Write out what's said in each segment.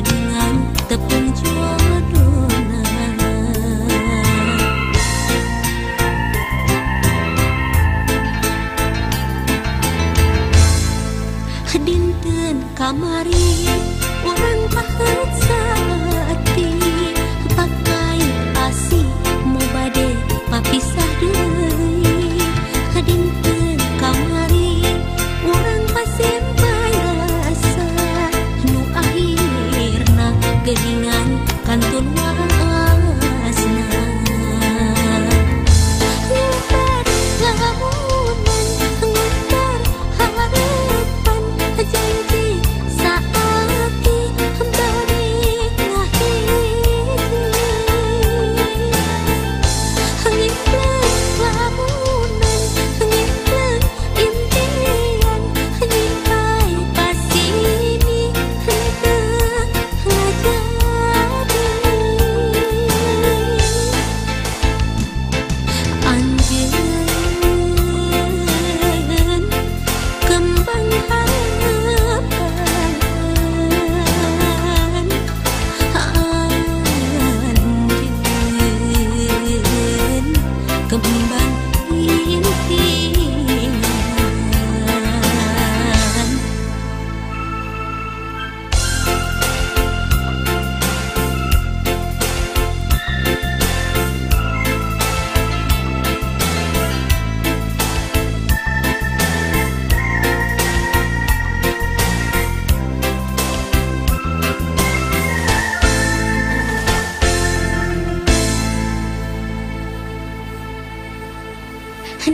geningan tepung jodohna. Dinten kamari orang pahet saati pakai asih mau bade papisah deui. Dinten kamari orang pasempai rasa nu akhirna geningan kantun wasna. Ngubar lamunan ngubar harapan janji saati balik ngahiji. Ngimpleng lamunan ngimpleng impian nyimpai pasini henteu ngajadi. Anjeun kembang harapan, anjeun kembang impian.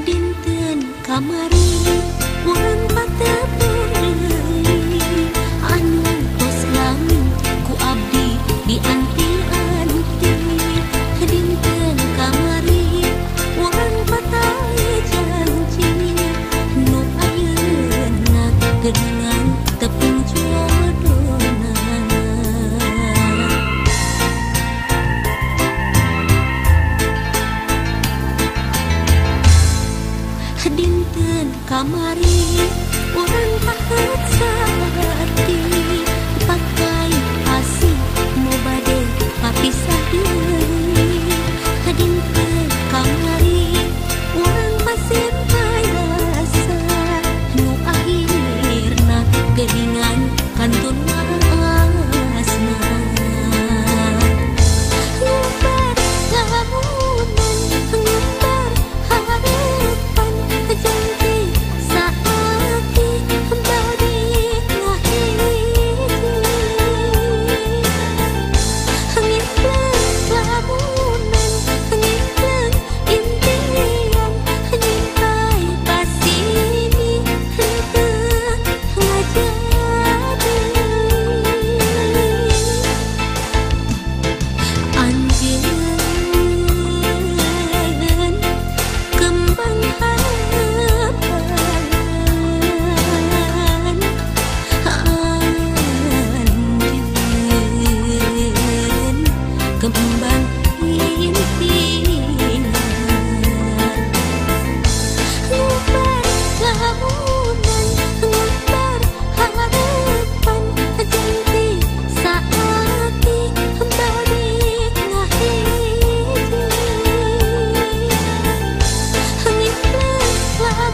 Dinten kamari urang patepur deui anu tos lamun ku abdi di anti-anti. Dinten kamari urang patawe janji nu ayeuna geningan tepung jodohna. Dinten kamari